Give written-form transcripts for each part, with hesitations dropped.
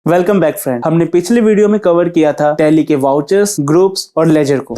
Welcome back friend. हमने पिछले video में कवर किया था टैली के वाउचर्स, ग्रुप्स और लेजर को।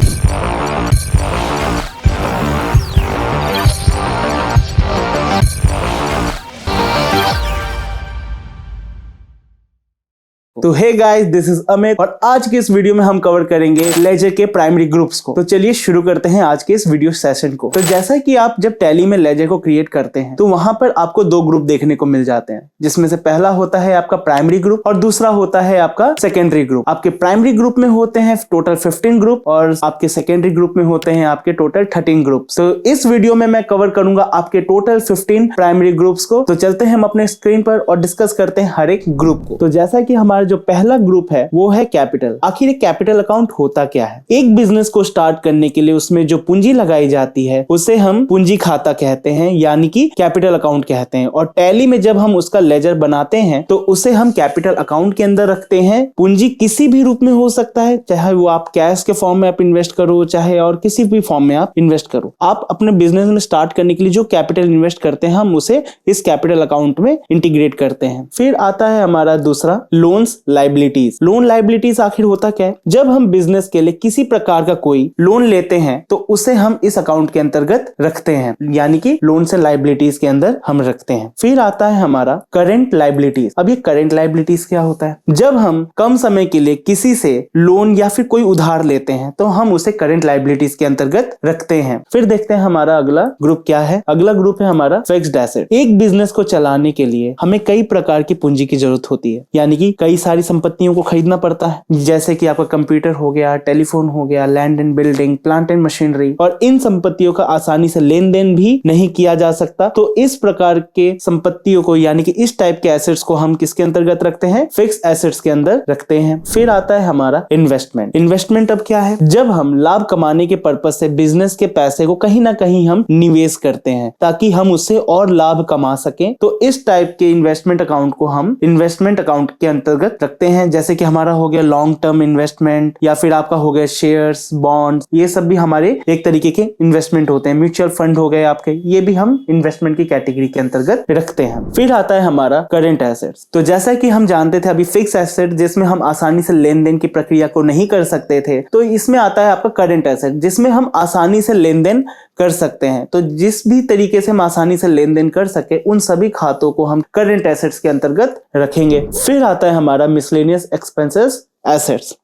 तो hey guys, this is Amit और आज के इस वीडियो में हम कवर करेंगे लेजर के प्राइमरी ग्रुप्स को। तो चलिए शुरू करते हैं आज के इस वीडियो सेशन को। तो जैसा कि आप जब टैली में लेजर को क्रिएट करते हैं तो वहां पर आपको दो ग्रुप देखने को मिल जाते हैं, जिसमें से पहला होता है आपका प्राइमरी ग्रुप और दूसरा होता है आपका सेकेंडरी ग्रुप। आपके प्राइमरी ग्रुप में होते हैं टोटल 15 ग्रुप और आपके सेकेंडरी ग्रुप में होते हैं आपके टोटल 13 ग्रुप। तो इस वीडियो में मैं कवर करूंगा आपके टोटल 15 प्राइमरी ग्रुप्स को। तो चलते हैं हम अपने स्क्रीन पर और डिस्कस करते हैं हर एक ग्रुप को। तो जैसा कि हमारा जो पहला ग्रुप है वो है कैपिटल। आखिर एक कैपिटल अकाउंट होता क्या है? एक बिजनेस को स्टार्ट करने के लिए उसमें जो पूंजी लगाई जाती है उसे हम पूंजी खाता कहते हैं, यानी कि कैपिटल अकाउंट कहते हैं। और टैली में जब हम उसका लेजर बनाते हैं तो उसे हम कैपिटल अकाउंट के अंदर रखते हैं। पूंजी किसी भी रूप में हो सकता है, चाहे वो आप कैश के फॉर्म में आप इन्वेस्ट करो, चाहे और किसी भी फॉर्म में आप इन्वेस्ट करो। आप अपने बिजनेस में स्टार्ट करने के लिए जो कैपिटल इन्वेस्ट करते हैं हम उसे इस कैपिटल अकाउंट में इंटीग्रेट करते हैं। फिर आता है हमारा दूसरा लोन्स लायबिलिटीज। लोन लायबिलिटीज आखिर होता क्या है? जब हम बिजनेस के लिए किसी प्रकार का कोई लोन लेते हैं तो उसे हम इस अकाउंट के अंतर्गत रखते हैं, यानी कि लोन से लायबिलिटीज के अंदर हम रखते हैं। फिर आता है हमारा करंट लायबिलिटीज। अब ये करंट लायबिलिटीज क्या होता है? जब हम कम समय के लिए किसी से लोन या फिर कोई उधार लेते हैं तो हम उसे करंट लायबिलिटीज के अंतर्गत रखते हैं। फिर देखते हैं हमारा अगला ग्रुप क्या है। अगला ग्रुप है हमारा फिक्स्ड एसेट। एक बिजनेस को चलाने के लिए हमें कई प्रकार की पूंजी की जरूरत होती है, यानी कि कई सारी संपत्तियों को खरीदना पड़ता है, जैसे कि आपका कंप्यूटर हो गया, टेलीफोन हो गया, land and building, plant and machinery. और इन संपत्तियों का आसानी से लेन देन भी नहीं किया जा सकता। तो इस प्रकार के संपत्तियों को, यानी कि इस टाइप के एसेट्स को हम किसके अंतर्गत रखते हैं? फिक्स्ड एसेट्स के अंदर रखते हैं। फिर आता है हमारा इन्वेस्टमेंट। इन्वेस्टमेंट अब क्या है? जब हम लाभ कमाने के पर्पज से बिजनेस के पैसे को कहीं ना कहीं हम निवेश करते हैं ताकि हम उससे और लाभ कमा सकें। तो इस टाइप के इन्वेस्टमेंट अकाउंट को हम इन्वेस्टमेंट अकाउंट के अंतर्गत रखते हैं, जैसे कि हमारा हो गया लॉन्ग टर्म इन्वेस्टमेंट, या फिर आपका हो गया शेयर्स, बॉन्ड्स। ये सब भी हमारे एक तरीके के इन्वेस्टमेंट होते हैं। म्यूचुअल फंड हो गए आपके, ये भी हम इन्वेस्टमेंट की कैटेगरी के अंतर्गत रखते हैं। फिर आता है हमारा करंट एसेट्स। तो जैसा कि हम जानते थे अभी फिक्स एसेट जिसमें हम आसानी से लेन देन की प्रक्रिया को नहीं कर सकते थे, तो इसमें आता है आपका करंट एसेट जिसमें हम आसानी से लेन देन कर सकते हैं। तो जिस भी तरीके से हम आसानी से लेन देन कर सके उन सभी खातों को हम करंट एसेट्स के अंतर्गत रखेंगे। फिर आता है हमारा मिसलेनियस एक्सपेंसेस एसेट्स।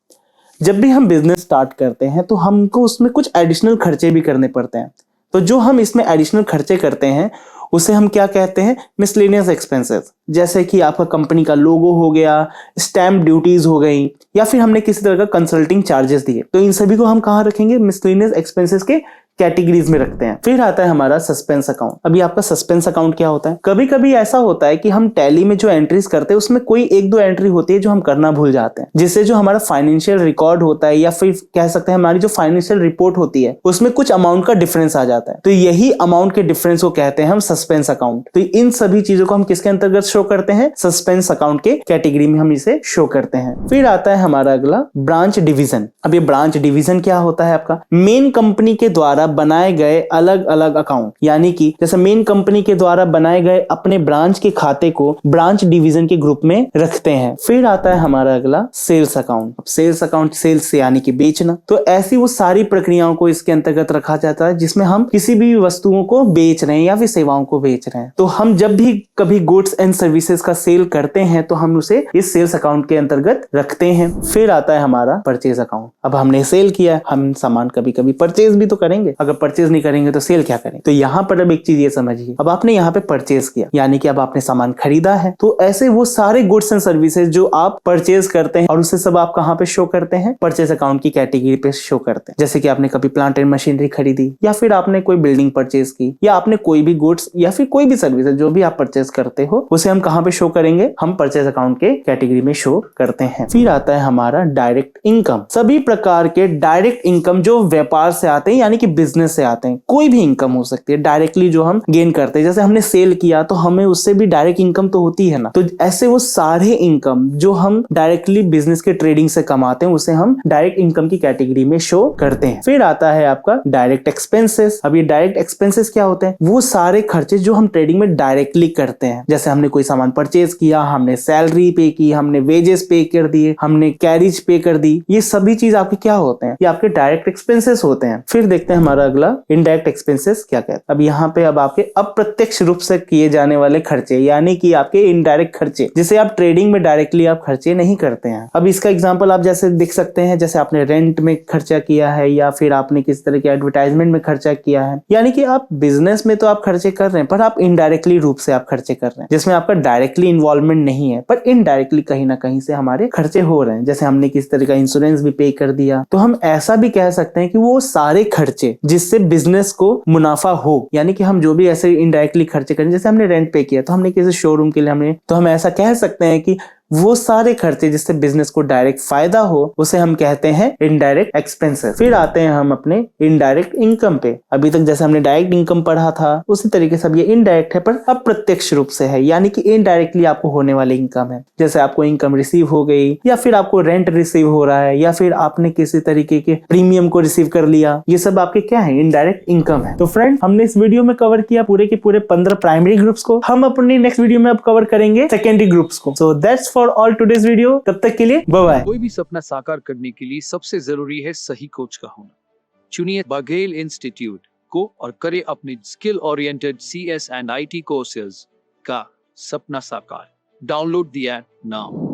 जब भी हम बिजनेस स्टार्ट करते हैं तो हमको उसमें कुछ एडिशनल खर्चे भी करने पड़ते हैं। तो जो हम इसमें एडिशनल खर्चे करते हैं उसे हम क्या कहते हैं? Miscellaneous expenses. जैसे कि आपका कंपनी का लोगो हो गया, स्टैम्प ड्यूटीज हो गई, या फिर हमने किसी तरह का कंसल्टिंग चार्जेस दिए। तो इन सभी को हम कहाँ रखेंगे? मिसलेनियस एक्सपेंसेस के कैटेगरीज में रखते हैं। फिर आता है हमारा सस्पेंस अकाउंट। अभी आपका सस्पेंस अकाउंट क्या होता है? कभी कभी ऐसा होता है कि हम टैली में जो एंट्रीज करते हैं उसमें कोई एक दो एंट्री होती है जो हम करना भूल जाते हैं, जिससे जो हमारा फाइनेंशियल रिकॉर्ड होता है या फिर कह सकते हैं हमारी जो फाइनेंशियल रिपोर्ट होती है उसमें कुछ अमाउंट का डिफरेंस आ जाता है। तो यही अमाउंट के डिफरेंस को कहते हैं हम सस्पेंस अकाउंट। तो इन सभी चीजों को हम किसके अंतर्गत शो करते हैं? सस्पेंस अकाउंट के कैटेगरी में हम इसे शो करते हैं। फिर आता है हमारा अगला ब्रांच डिवीजन। अब ये ब्रांच डिवीजन क्या होता है? आपका मेन कंपनी के द्वारा बनाए गए अलग अलग अकाउंट, यानी कि जैसे मेन कंपनी के द्वारा बनाए गए अपने ब्रांच के खाते को ब्रांच डिवीजन के ग्रुप में रखते हैं। फिर आता है हमारा अगला sales account. Sales account, sales से यानी कि बेचना। तो ऐसी वो सारी प्रक्रियाओं को इसके अंतर्गत रखा जाता है जिसमें हम किसी भी वस्तुओं को बेच रहे हैं या फिर सेवाओं को बेच रहे हैं। तो हम जब भी कभी गुड्स एंड सर्विसेज का सेल करते हैं तो हम उसे इस सेल्स अकाउंट के अंतर्गत रखते हैं। फिर आता है हमारा परचेज अकाउंट। अब हमने सेल किया, हम सामान कभी कभी परचेज भी तो करेंगे। अगर परचेज नहीं करेंगे तो सेल क्या करें? तो यहाँ पर अब एक चीज ये समझिए, अब आपने यहाँ पे परचेज किया, यानी कि अब आपने सामान खरीदा है। तो ऐसे वो सारे गुड्स एंड सर्विसेज जो आप परचेज करते हैं और उसे सब आप कहाँ पे शो करते हैं? परचेज अकाउंट की कैटेगरी पे शो करते हैं। जैसे कि आपने कभी प्लांट एंड मशीनरी खरीदी, या फिर आपने कोई बिल्डिंग परचेज की, या आपने कोई भी गुड्स या फिर कोई भी सर्विसेज जो भी आप परचेज करते हो उसे हम कहाँ पे शो करेंगे? हम परचेज अकाउंट के कैटेगरी में शो करते हैं। फिर आता है हमारा डायरेक्ट इनकम। सभी प्रकार के डायरेक्ट इनकम जो व्यापार से आते हैं, यानी कि बिजनेस से आते हैं। कोई भी इनकम हो सकती है डायरेक्टली जो हम गेन करते हैं, जैसे हमने सेल किया तो हमें उससे भी डायरेक्ट इनकम तो होती है ना। तो ऐसे वो सारे इनकम जो हम डायरेक्टली बिजनेस के ट्रेडिंग से कमाते हैं उसे हम डायरेक्ट इनकम की कैटेगरी में शो करते हैं। फिर आता है आपका डायरेक्ट एक्सपेंसेस। अब ये डायरेक्ट एक्सपेंसेस क्या होते हैं? वो सारे खर्चे जो हम ट्रेडिंग में डायरेक्टली करते हैं, जैसे हमने कोई सामान परचेज किया, हमने सैलरी पे की, हमने वेजेस पे कर दिए, हमने कैरिज पे कर दी, ये सभी चीज आपके क्या होते हैं? ये आपके डायरेक्ट एक्सपेंसेस होते हैं। फिर देखते हैं हमारा अगला इनडायरेक्ट एक्सपेंसेस क्या कहते हैं। अब यहाँ पे अब आपके अप्रत्यक्ष रूप से किए जाने वाले खर्चे, यानी कि आपके इनडायरेक्ट खर्चे, जिसे आप ट्रेडिंग में डायरेक्टली आप खर्चे नहीं करते हैं। अब इसका एग्जांपल आप जैसे देख सकते हैं, जैसे आपने रेंट में खर्चा किया है या फिर आपने किस तरह के एडवर्टाइजमेंट में खर्चा किया है, यानी कि आप बिजनेस में तो आप खर्चे कर रहे हैं पर आप इनडायरेक्टली रूप से आप खर्चे कर रहे हैं, जिसमें आपका डायरेक्टली इन्वॉल्वमेंट नहीं है पर इनडायरेक्टली कहीं ना कहीं से हमारे खर्चे हो रहे हैं। जैसे हमने किस तरह का इंश्योरेंस भी पे कर दिया, तो हम ऐसा भी कह सकते हैं कि वो सारे खर्चे जिससे बिजनेस को मुनाफा हो, यानी कि हम जो भी ऐसे इनडायरेक्टली खर्चे करें, जैसे हमने रेंट पे किया तो हमने किसी शोरूम के लिए हमने, तो हम ऐसा कह सकते हैं कि वो सारे खर्चे जिससे बिजनेस को डायरेक्ट फायदा हो उसे हम कहते हैं इनडायरेक्ट एक्सपेंसेस। फिर आते हैं हम अपने इनडायरेक्ट इनकम पे। अभी तक जैसे हमने डायरेक्ट इनकम पढ़ा था उसी तरीके से अब ये इनडायरेक्ट है पर अप्रत्यक्ष रूप से है, यानी कि इनडायरेक्टली आपको होने वाली इनकम है। जैसे आपको इनकम रिसीव हो गई या फिर आपको रेंट रिसीव हो रहा है या फिर आपने किसी तरीके के प्रीमियम को रिसीव कर लिया, ये सब आपके क्या है? इनडायरेक्ट इनकम है। तो फ्रेंड, हमने इस वीडियो में कवर किया पूरे के पूरे 15 प्राइमरी ग्रुप्स को। हम अपनी नेक्स्ट वीडियो में अब कवर करेंगे सेकेंडरी ग्रुप्स को। So that's for all today's video. तब तक के लिए बाय बाय। कोई भी सपना साकार करने के लिए सबसे जरूरी है सही कोच का होना। चुनिए बघेल इंस्टीट्यूट को और करें अपने skill oriented CS and IT courses का सपना साकार। Download the app now.